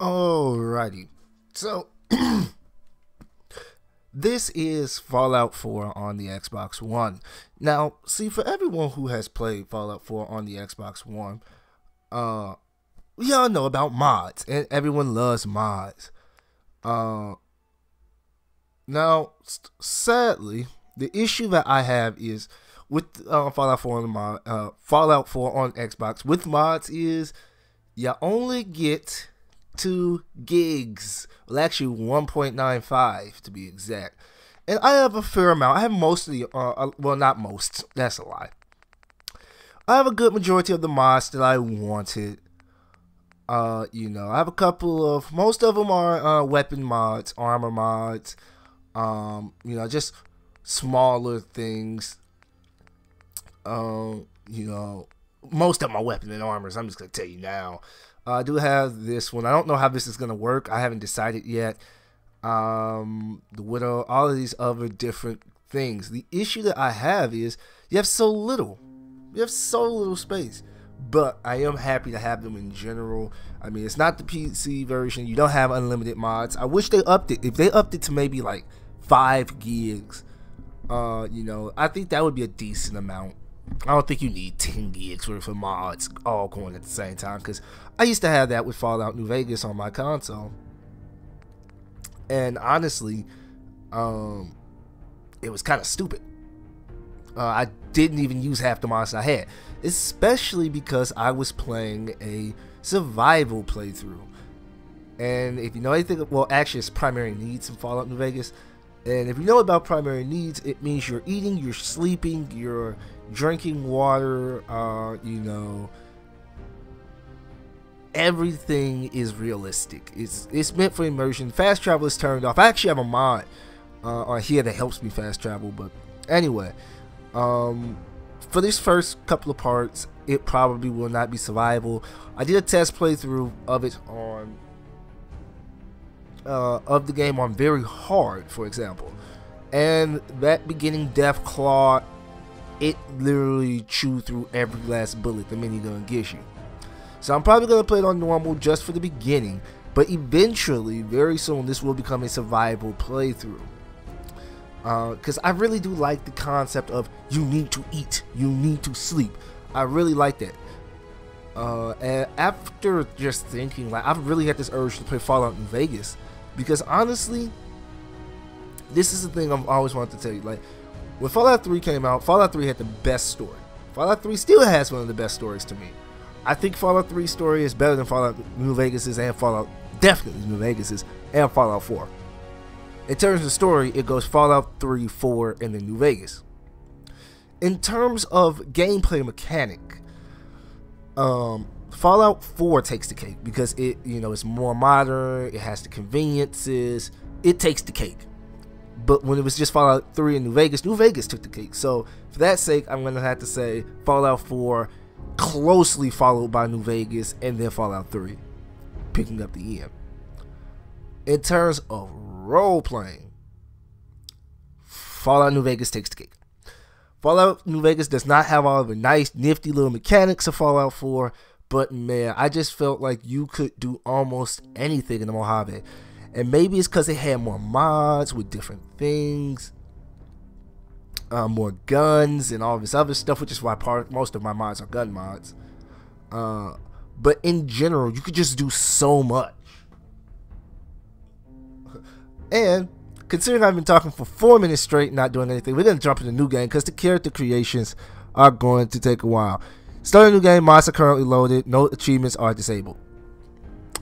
Alrighty. So, this is Fallout 4 on the Xbox One. Now, see, for everyone who has played Fallout 4 on the Xbox One, we all know about mods, and everyone loves mods. Now, sadly, the issue that I have is with Fallout 4 Fallout 4 on Xbox with mods is you only get 2 gigs. Well, actually 1.95 to be exact. And I have a fair amount. I have most of the, well, not most. That's a lie. I have a good majority of the mods that I wanted. I have a couple of, most of them are weapon mods, armor mods, just smaller things. Most of them are weapon and armors. I'm just going to tell you now. I do have this one. I don't know how this is going to work. I haven't decided yet. The Widow, all of these other different things. The issue that I have is you have so little. You have so little space. But I am happy to have them in general. I mean, it's not the PC version. You don't have unlimited mods. I wish they upped it. If they upped it to maybe like 5 gigs, I think that would be a decent amount. I don't think you need 10 gigs worth of mods all going at the same time, because I used to have that with Fallout New Vegas on my console. And honestly, it was kind of stupid. I didn't even use half the mods I had, especially because I was playing a survival playthrough. And if you know anything, well, actually it's primary needs in Fallout New Vegas. And if you know about primary needs, it means you're eating, you're sleeping, you're drinking water, everything is realistic. It's meant for immersion. Fast travel is turned off. I actually have a mod on here that helps me fast travel, but anyway, for this first couple of parts, it probably will not be survival. I did a test playthrough of it on of the game on very hard, for example, and that beginning death claw, it literally chewed through every last bullet the minigun gives you. So I'm probably going to play it on normal just for the beginning, but eventually, very soon, this will become a survival playthrough. Because I really do like the concept of you need to eat, you need to sleep. I really like that. And after just thinking, like, I've really had this urge to play Fallout New Vegas, because honestly, this is the thing I've always wanted to tell you. Like, when Fallout 3 came out, Fallout 3 had the best story. Fallout 3 still has one of the best stories to me. I think Fallout 3's story is better than Fallout New Vegas's and definitely New Vegas's and Fallout 4. In terms of story, it goes Fallout 3, 4, and then New Vegas. In terms of gameplay mechanic, Fallout 4 takes the cake because it's more modern, it has the conveniences, it takes the cake. But when it was just Fallout 3 and New Vegas took the cake. So for that sake, I'm going to have to say Fallout 4 closely followed by New Vegas and then Fallout 3 picking up the end. In terms of role-playing, Fallout New Vegas takes the cake. Fallout New Vegas does not have all the nice, nifty little mechanics of Fallout 4, but man, I just felt like you could do almost anything in the Mojave. And maybe it's because they had more mods with different things, more guns and all this other stuff, which is why most of my mods are gun mods. But in general, you could just do so much. And considering I've been talking for 4 minutes straight, not doing anything, we're going to jump into the new game because the character creations are going to take a while. Starting a new game, mods are currently loaded, no achievements are disabled.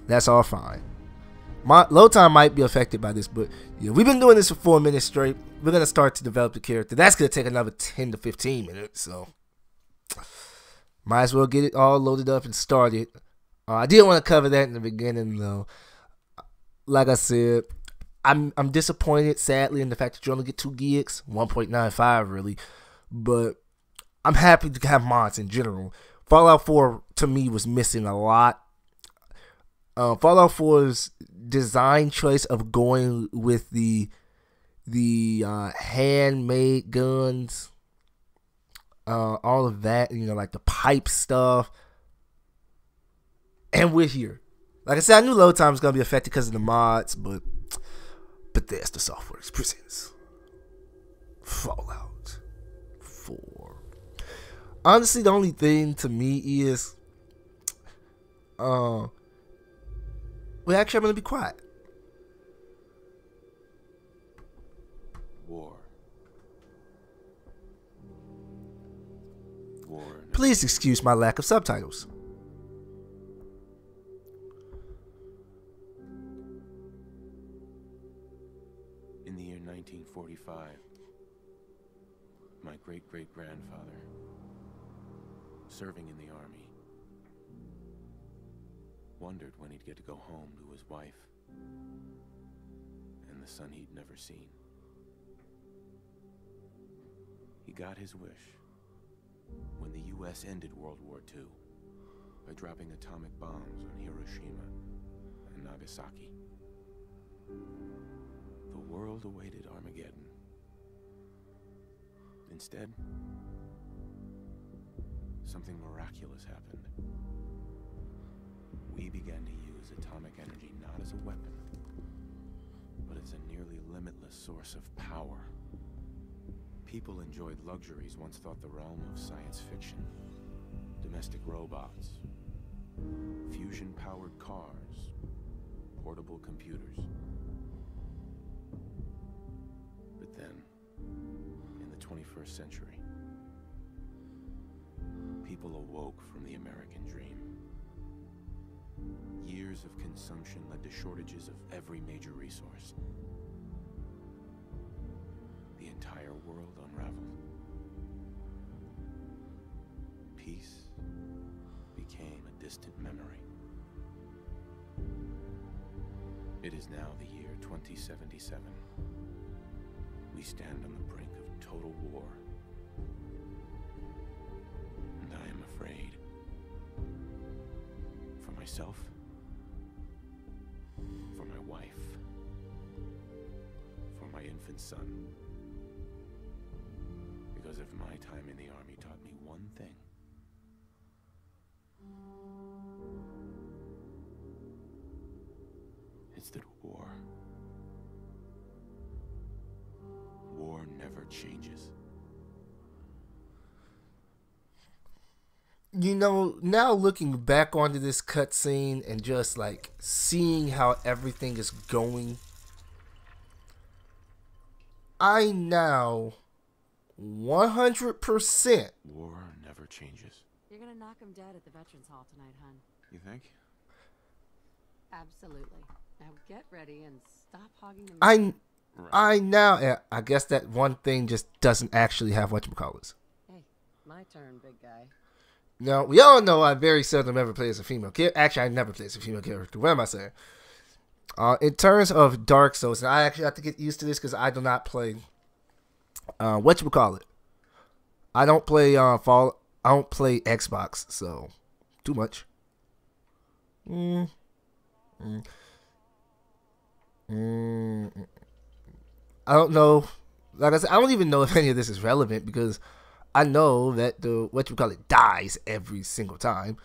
That's all fine. My load time might be affected by this, but we've been doing this for 4 minutes straight. We're going to start to develop the character. That's going to take another 10 to 15 minutes, so might as well get it all loaded up and started. I didn't want to cover that in the beginning, though. Like I said, I'm disappointed, sadly, in the fact that you only get 2 gigs, 1.95 really, but I'm happy to have mods in general. Fallout 4 to me was missing a lot. Fallout 4's design choice of going with the handmade guns, all of that, like the pipe stuff, and we're here. Like I said, I knew load time was gonna be affected because of the mods, but Bethesda Software presents Fallout 4. Honestly, the only thing to me is, well, actually, I'm gonna be quiet. War. Please excuse my lack of subtitles. In the year 1945, my great-great-grandfather, serving in the army, wondered when he'd get to go home to his wife and the son he'd never seen. He got his wish when the U.S. ended World War II by dropping atomic bombs on Hiroshima and Nagasaki. The world awaited Armageddon. Instead, something miraculous happened. We began to use atomic energy not as a weapon, but as a nearly limitless source of power. People enjoyed luxuries once thought the realm of science fiction. Domestic robots, fusion-powered cars, portable computers. But then, in the 21st century, people awoke from the American dream. Years of consumption led to shortages of every major resource. The entire world unraveled. Peace became a distant memory. It is now the year 2077. We stand on the brink of total war. And I am afraid. For myself, for my wife, for my infant son. Because if my time in the army taught me one thing, it's that war never changes. You know, now looking back onto this cutscene and just like seeing how everything is going, I now 100%. War never changes. You're gonna knock him dead at the Veterans Hall tonight, hun. You think? Absolutely. Now get ready and stop hogging the I guess that one thing just doesn't actually have whatchamacallits. Hey, my turn, big guy. Now, we all know I very seldom ever play as a female character. Actually, I never play as a female character. What am I saying? In terms of Dark Souls, and I actually have to get used to this because I do not play whatchamacallit. I don't play I don't play Xbox, so too much. I don't know. Like I said, I don't even know if any of this is relevant because I know that the dies every single time.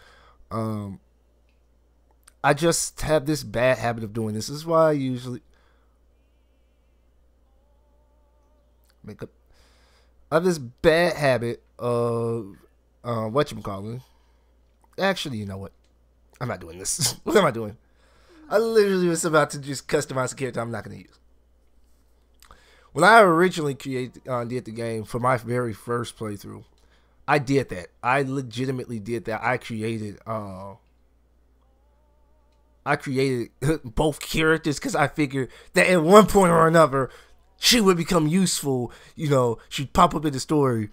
I just have this bad habit of doing this. This is why I usually I have this bad habit of Actually, you know what? I'm not doing this. What am I doing? I literally was about to just customize a character I'm not going to use. When I originally did the game for my very first playthrough, I did that. I legitimately did that. I created both characters because I figured that at one point or another, she would become useful. You know, she'd pop up in the story.